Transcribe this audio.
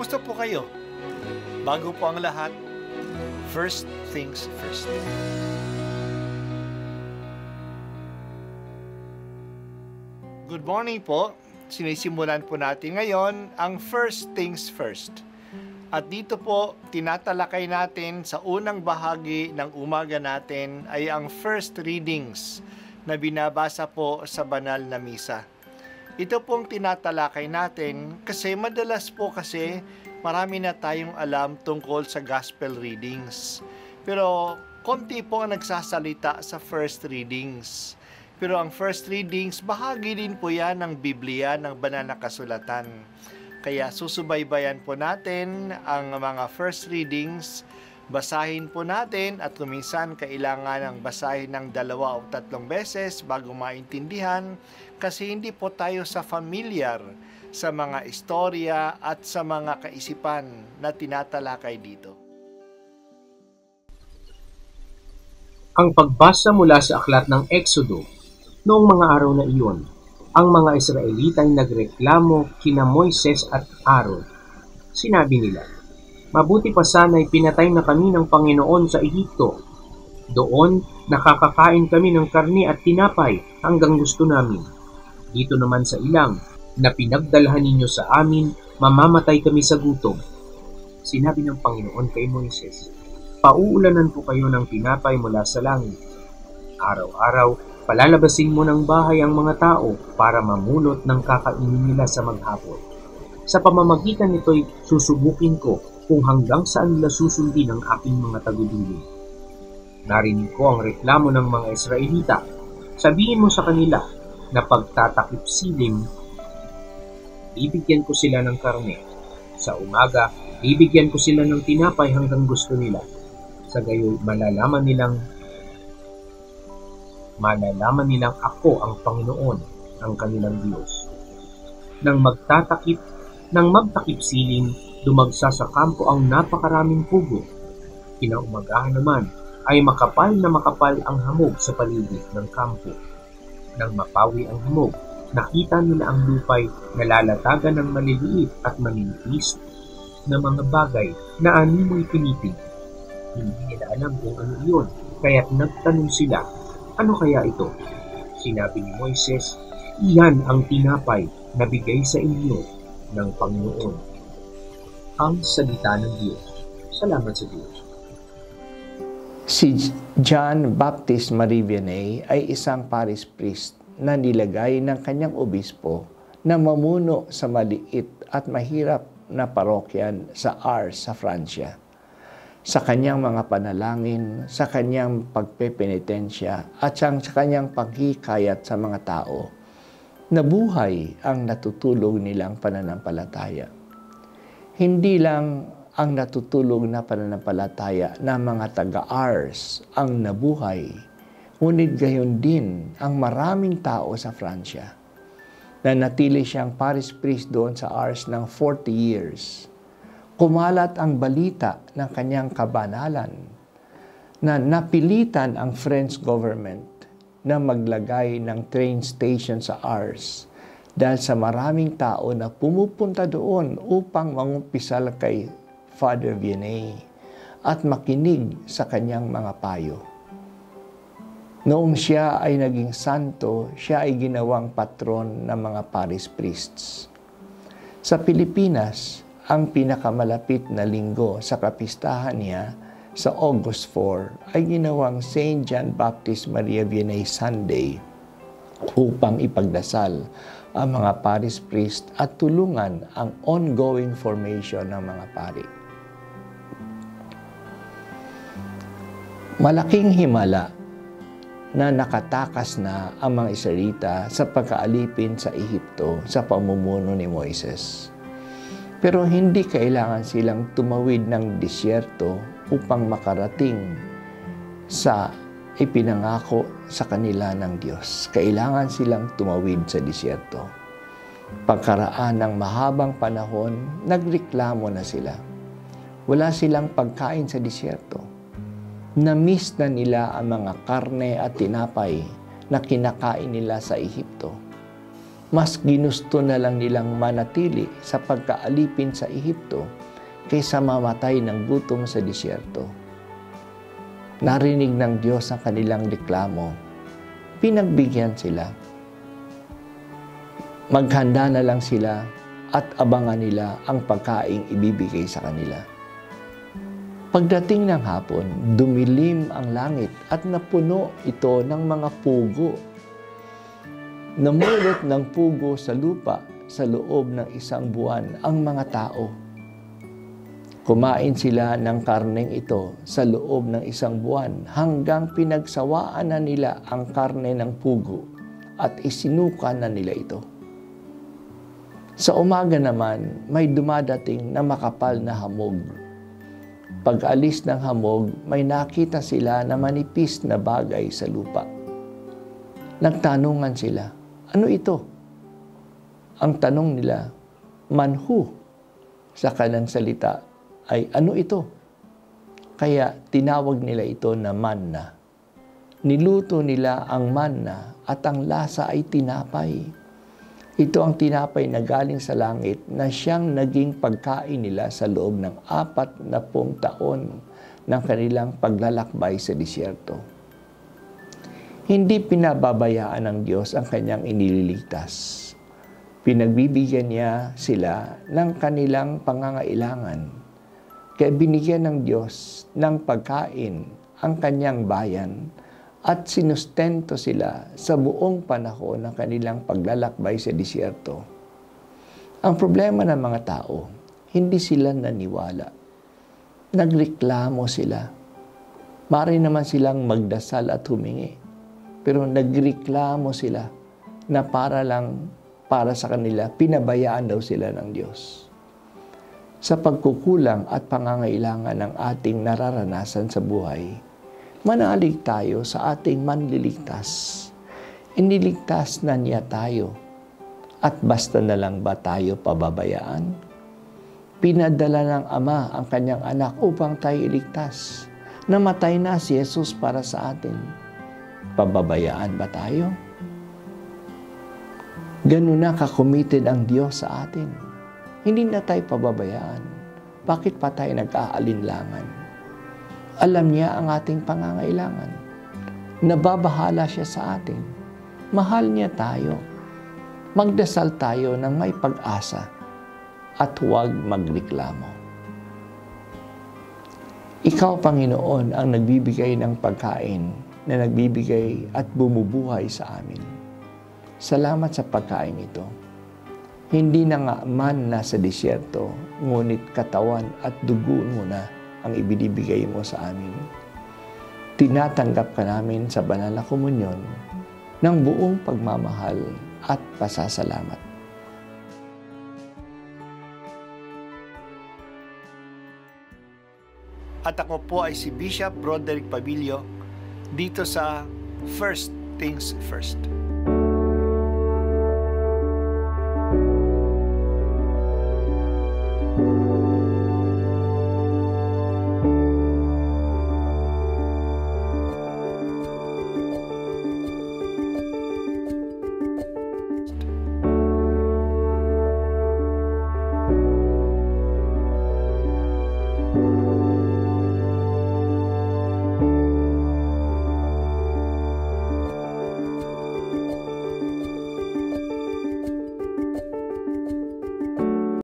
Kumusta po kayo? Bago po ang lahat, first things first. Good morning po. Sinisimulan po natin ngayon ang first things first. At dito po, tinatalakay natin sa unang bahagi ng umaga natin ay ang first readings na binabasa po sa banal na misa. Ito pong tinatalakay natin kasi madalas po kasi marami na tayong alam tungkol sa gospel readings. Pero konti po ang nagsasalita sa first readings. Pero ang first readings, bahagi din po yan ng Biblia, ng banal na kasulatan. Kaya susubaybayan po natin ang mga first readings, basahin po natin at kuminsan kailangan ng basahin ng 2 o 3 beses bago maintindihan kasi hindi po tayo familiar sa mga istorya at sa mga kaisipan na tinatalakay dito. Ang pagbasa mula sa aklat ng Exodo. Noong mga araw na iyon, ang mga Israelita ay nagreklamo kina Moises at Aaron. Sinabi nila, "Mabuti pa sana'y pinatay na kami ng Panginoon sa Ehipto. Doon, nakakakain kami ng karne at tinapay hanggang gusto namin. Dito naman sa ilang, na pinagdalhan ninyo sa amin, mamamatay kami sa gutom." Sinabi ng Panginoon kay Moises, "Pauulanan ko kayo ng tinapay mula sa langit. Araw-araw, palalabasin mo ng bahay ang mga tao para mamulot ng kakainin nila sa maghapon. Sa pamamagitan nito'y susubukin ko kung hanggang saan nila susundin ang aking mga tagubilin." Narinig ko ang reklamo ng mga Israelita. Sabihin mo sa kanila na pagtatakip silim, bibigyan ko sila ng karne. Sa umaga, bibigyan ko sila ng tinapay hanggang gusto nila. Sa gayon, malalaman nilang ako ang Panginoon, ang kanilang Diyos. Nang magtakip siling, dumagsa sa kampo ang napakaraming pugo. Kinaumagahan naman ay makapal na makapal ang hamog sa paligid ng kampo. Nang mapawi ang hamog, nakita nila ang lupay na lalatagan ng maliliit at maninipis na mga bagay na animoy pinitig. Hindi nila alam kung ano iyon, kaya't nagtanong sila, "Ano kaya ito?" Sinabi ni Moises, "Iyan ang tinapay na bigay sa inyo ng Panginoon." Ang salita ng Diyos. Salamat sa Diyos. Si John Baptist Marie Vianney ay isang parish priest na nilagay ng kanyang obispo na mamuno sa maliit at mahirap na parokyan sa Ars sa Francia. Sa kanyang mga panalangin, sa kanyang pagpepenitensya at sa kanyang paghikayat sa mga tao, nabuhay ang natutulog nilang pananampalataya. Hindi lang ang natutulog na pananampalataya ng mga taga-Ars ang nabuhay, ngunit gayon din ang maraming tao sa Francia. Nanatili siyang parish priest doon sa Ars ng 40 years. Kumalat ang balita ng kanyang kabanalan na napilitan ang French government na maglagay ng train station sa Ars dahil sa maraming tao na pumupunta doon upang mangumpisal kay Father Vianney at makinig sa kanyang mga payo. Noong siya ay naging santo, siya ay ginawang patron ng mga parish priests. Sa Pilipinas, ang pinakamalapit na linggo sa kapistahan niya sa August 4 ay ginawang St. John Baptist Maria Vianney Sunday upang ipagdasal ang mga parish priest at tulungan ang ongoing formation ng mga pari. Malaking himala na nakatakas na ang mga Israelita sa pagkaalipin sa Ehipto sa pamumuno ni Moises. Pero hindi kailangan silang tumawid ng disyerto upang makarating sa ipinangako sa kanila ng Diyos. Kailangan silang tumawid sa disyerto. Pagkaraan ng mahabang panahon, nagreklamo na sila. Wala silang pagkain sa disyerto. Na-miss na nila ang mga karne at tinapay na kinakain nila sa Ehipto. Mas ginusto na lang nilang manatili sa pagkaalipin sa Ehipto kaysa mamatay ng gutom sa disyerto. Narinig ng Diyos ang kanilang reklamo. Pinagbigyan sila. Maghanda na lang sila at abangan nila ang pagkaing ibibigay sa kanila. Pagdating ng hapon, dumilim ang langit at napuno ito ng mga pugo. Namulot ng pugo sa lupa sa loob ng 1 buwan ang mga tao. Kumain sila ng karneng ito sa loob ng 1 buwan hanggang pinagsawaan na nila ang karne ng pugo at isinuka na nila ito. Sa umaga naman, may dumadating na makapal na hamog. Pag-alis ng hamog, may nakita sila na manipis na bagay sa lupa. Nagtanungan sila, ano ito? Ang tanong nila, manhu. Sa kanang salita ay ano ito? Kaya tinawag nila ito na manna. Niluto nila ang manna at ang lasa ay tinapay. Ito ang tinapay na galing sa langit na siyang naging pagkain nila sa loob ng 40 taon ng kanilang paglalakbay sa disyerto. Hindi pinababayaan ng Diyos ang kanyang inililigtas. Pinagbibigyan niya sila ng kanilang pangangailangan. Kaya binigyan ng Diyos ng pagkain ang kanyang bayan at sinustento sila sa buong panahon ng kanilang paglalakbay sa disyerto. Ang problema ng mga tao, hindi sila naniwala. Nagreklamo sila. Mari naman silang magdasal at humingi. Pero nagreklamo sila na para sa kanila, pinabayaan daw sila ng Diyos. Sa pagkukulang at pangangailangan ng ating nararanasan sa buhay, manalig tayo sa ating manliligtas. Iniligtas na niya tayo. At basta na lang ba tayo pababayaan? Pinadala ng Ama ang kanyang anak upang tayo iligtas. Namatay na si Jesus para sa atin. Pababayaan ba tayo? Ganun na ka-committed ang Diyos sa atin. Hindi na tayo pababayaan. Bakit pa tayo nag-aalinlangan? Alam niya ang ating pangangailangan. Nababahala siya sa atin. Mahal niya tayo. Magdasal tayo ng may pag-asa at huwag magreklamo. Ikaw, Panginoon, ang nagbibigay ng pagkain na nagbibigay at bumubuhay sa amin. Salamat sa pagkain ito. Hindi na nga manna sa disyerto, ngunit katawan at dugo mo na ang ibinibigay mo sa amin. Tinatanggap ka namin sa banal na komunyon ng buong pagmamahal at pasasalamat. At ako po ay si Bishop Broderick Pabilio dito sa First Things First.